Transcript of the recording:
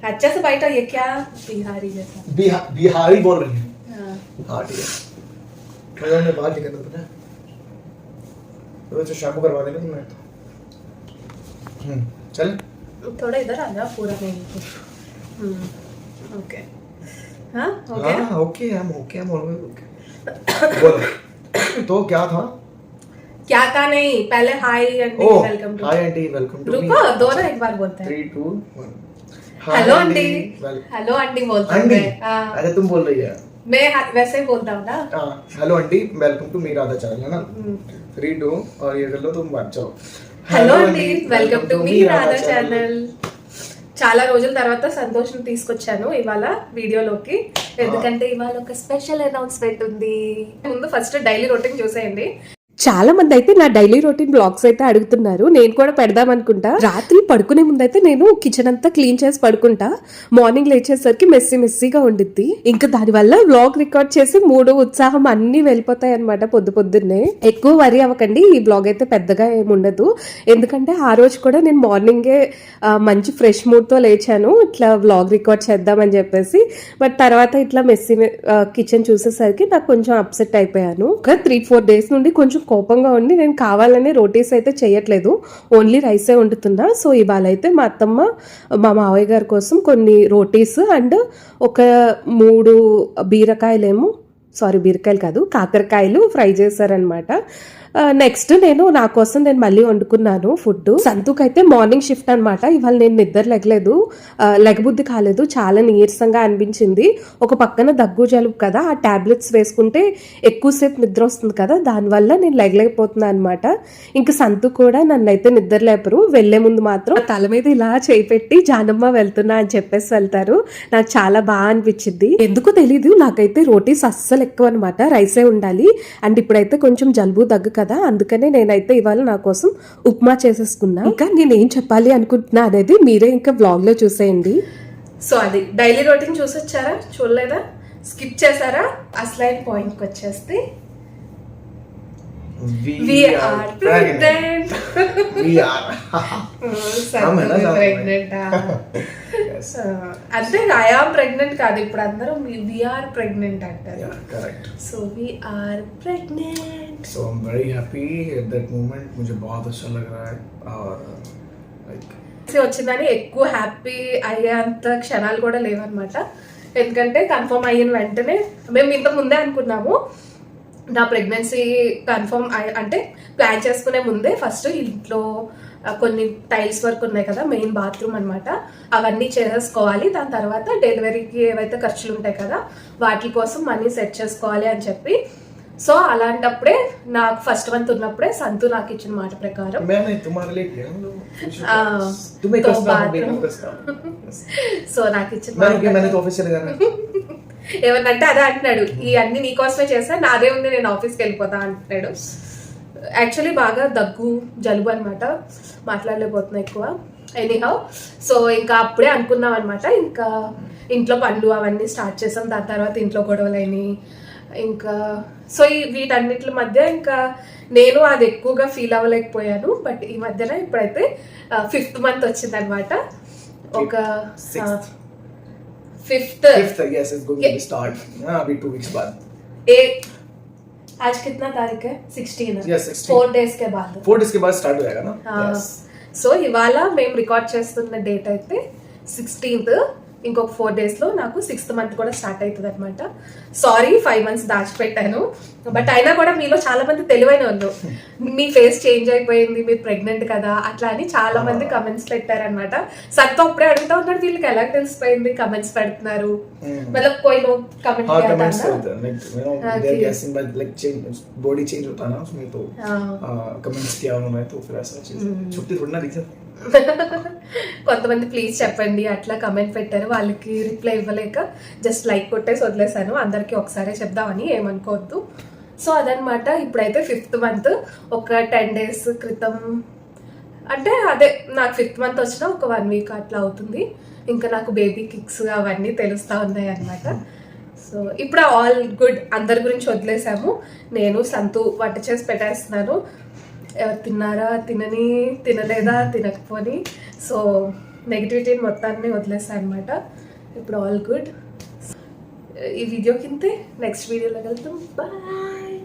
अच्छा से बैठो, ये क्या बिहारी जैसा? बिहारी बोल रही है। हाँ ठीक है, मैं बाहर निकलना था ना, तो शैम्पू करवा देना तुमने तो। चल थोड़ा इधर आ जा, पूरा नहीं। ओके। हाँ ओके ओके, हम ओके, हम ऑलवेज ओके। बोलो तो क्या था? क्या था नहीं, पहले hi aunty welcome to. Hi aunty welcome to. रुको, दोनों एक बार बोलते हैं। 3 2 1। हेलो आंटी, हेलो आंटी बोलते हैं। अरे तुम बोल रही है, मैं वैसे ही बोलता हूँ ना। Hello aunty welcome to me Radha channel, है ना? 3 2 और ये कर लो तुम, बात जाओ। హలో అండి, welcome to me Radha channel. చాలా రోజుల తర్వాత సంతోషం తీసుకొచ్చాను ఇవాళ వీడియోలోకి, ఎందుకంటే ఇవాళ ఒక స్పెషల్ అనౌన్స్మెంట్ ఉంది. ముందు ఫస్ట్ డైలీ రొటీన్ చూసేయండి. చాలా మంది అయితే నా డైలీ రొటీన్ బ్లాగ్స్ అయితే అడుగుతున్నారు, నేను కూడా పెడదాం అనుకుంటా. రాత్రి పడుకునే ముందైతే నేను కిచెన్ అంతా క్లీన్ చేసి పడుకుంటా. మార్నింగ్ లేచేసరికి మెస్సీగా ఉండిద్ది. ఇంకా దానివల్ల బ్లాగ్ రికార్డ్ చేసి మూడు ఉత్సాహం అన్ని వెళ్ళిపోతాయి అనమాట పొద్దున్నే. ఎక్కువ వరి అవ్వకండి, ఈ బ్లాగ్ అయితే పెద్దగా ఏముండదు. ఎందుకంటే ఆ రోజు కూడా నేను మార్నింగే మంచి ఫ్రెష్ మూడ్ తో లేచాను ఇట్లా బ్లాగ్ రికార్డ్ చేద్దామని చెప్పేసి. బట్ తర్వాత ఇట్లా మెస్సీ కిచెన్ చూసేసరికి నాకు కొంచెం అప్సెట్ అయిపోయాను. ఒక 3-4 డేస్ నుండి కొంచెం కోపంగా ఉండి నేను కావాలని రోటీస్ అయితే చేయట్లేదు, ఓన్లీ రైసే వండుతున్నా. సో ఇవాళ అయితే మా అత్తమ్మ మా మావయ్య గారి కోసం కొన్ని రోటీస్ అండ్ ఒక 3 బీరకాయలు కాదు, కాకరకాయలు ఫ్రై చేశారనమాట. నెక్స్ట్ నేను నా కోసం మళ్ళీ వండుకున్నాను ఫుడ్. సంతుకైతే మార్నింగ్ షిఫ్ట్ అనమాట. ఇవాళ నేను నిద్ర లెగబుద్ధి కాలేదు, చాలా నీరసంగా అనిపించింది. ఒక పక్కన దగ్గు జలుబు కదా, ఆ టాబ్లెట్స్ వేసుకుంటే ఎక్కువసేపు నిద్ర వస్తుంది కదా, దానివల్ల నేను లెగలేకపోతున్నాను అనమాట. ఇంకా సంతు కూడా నన్నైతే నిద్ర లేపరు. వెళ్లే ముందు మాత్రం తల మీద ఇలా చేయి పెట్టి జానమ్మ వెళ్తున్నా అని చెప్పేసి వెళ్తారు. నాకు చాలా బాగా అనిపించింది. ఎందుకో తెలీదు, నాకైతే రోటీస్ అస్సలు ఎక్కువ అనమాట, రైసే ఉండాలి. అండ్ ఇప్పుడైతే కొంచెం జలుబు దగ్గు కదా, అందుకనే నేనైతే ఇవాళ నా కోసం ఉప్మా చేసేసుకున్నా. ఇంకా నేనేం చెప్పాలి అనుకుంటున్నా అనేది మీరే ఇంకా వ్లాగ్ లో చూసేయండి. సో అది డైలీ రొటీన్ చూసొచ్చారా, చూడలేదా, స్కిప్ చేశారా? అసలైన పాయింట్ కి వచ్చేస్తే we are pregnant. అంటే ఐ ఆమ్ ప్రెగ్నెంట్ కాదు, ఇప్పుడు అందరూ we are pregnant అంటారు. So we are pregnant. So I'm very happy at that moment. मुझे बहुत अच्छा लग रहा है और like వచ్చిందని ఎక్కువ హ్యాపీ అయ్యేంత క్షణాలు కూడా లేవన్నమాట. ఎందుకంటే కన్ఫర్మ్ అయిన వెంటనే మేము ఇంత ముందే అనుకున్నాము, నా ప్రెగ్నెన్సీ కన్ఫర్మ్ అంటే ప్లాన్ చేసుకునే ముందే ఫస్ట్ ఇంట్లో కొన్ని టైల్స్ వర్క్ ఉన్నాయి కదా, మెయిన్ బాత్రూమ్ అనమాట, అవన్నీ చేసేసుకోవాలి. దాని తర్వాత డెలివరీకి ఏవైతే ఖర్చులు ఉంటాయి కదా వాటి కోసం మనీ సెట్ చేసుకోవాలి అని చెప్పి. సో అలాంటప్పుడే నాకు ఫస్ట్ మంత్ ఉన్నప్పుడే సంతు నాకు ఇచ్చిన మాట ప్రకారం సో నాకు ఇచ్చిన ఏమన్నంటే అదే అంటున్నాడు, ఈ అన్ని నీకోసమే చేస్తా, నాదే ఉంది, నేను ఆఫీస్కి వెళ్ళిపోతా అంటున్నాడు. యాక్చువల్లీ బాగా దగ్గు జలుబు అనమాట, మాట్లాడలేకపోతున్నా ఎక్కువ. ఎనీహౌ సో ఇంకా అప్పుడే అనుకున్నాం అనమాట, ఇంకా ఇంట్లో పనులు అవన్నీ స్టార్ట్ చేసాం. దాని తర్వాత ఇంట్లో గొడవలు అయినాయి. ఇంకా సో వీటన్నిటి మధ్య ఇంకా నేను అది ఎక్కువగా ఫీల్ అవ్వలేకపోయాను. బట్ ఈ మధ్యన ఇప్పుడైతే 5th మంత్ వచ్చింది అనమాట. ఒక 5th yes it's going to start अभी 2 weeks बाद. आज कितना तारीख है? 16. yes 16. 4 days के बाद start हो जाएगा ना. yes సో ఇవాళ మేము రికార్డ్ చేస్తున్న డేట్ అయితే 16th. ఇంకొక 4 days లో నాకు 6th మంత్ కూడా స్టార్ట్ అవుతుంది అనమాట. సారీ 5 months దాచిపెట్టాను, బట్ అయినా కూడా మీలో చాలా మంది తెలివైన వాళ్ళు, మీ ఫేస్ చేంజ్ అయిపోయింది, మీరు ప్రెగ్నెంట్ కదా అట్లా అని చాలా మంది కమెంట్స్ పెట్టారనమాట. సత్తు అప్పుడే అడుగుతా ఉన్నాడు, వీళ్ళకి ఎలా తెలిసిపోయింది కమెంట్స్ పెడుతున్నారు. मतलब कोई लोग कमेंट किया था ना, they're guessing but like body change होता है ना उसमें, तो कमेंट्स किया उन्होंने, तो फिर ऐसा चीज छुट्टी थोड़ी ना दी सर. కొంతమంది ప్లీజ్ చెప్పండి అట్లా కమెంట్ పెట్టారు, వాళ్ళకి రిప్లై ఇవ్వలేక జస్ట్ లైక్ కొట్టేసి వదిలేసాను. అందరికీ ఒకసారి చెప్దామని, ఏమనుకోవద్దు. సో అదనమాట. ఇప్పుడైతే 5th మంత్ ఒక 10 days క్రితం, అంటే అదే నాకు 5th మంత్ వచ్చిన ఒక 1 week అట్లా అవుతుంది. ఇంకా నాకు బేబీ కిక్స్ అవన్నీ తెలుస్తూ ఉన్నాయి అనమాట. సో ఇప్పుడు ఆల్ గుడ్, అందరి గురించి వదిలేసాము. నేను సంతు వంట చేసి పెట్టేస్తున్నాను. ఎవరు తిన్నారా, తినలేదా, తినకపోని. సో నెగిటివిటీని మొత్తాన్ని వదిలేస్తాను అనమాట. ఇప్పుడు ఆల్ గుడ్. ఈ వీడియో కింద నెక్స్ట్ వీడియోలో వెళ్తాం. బాయ్.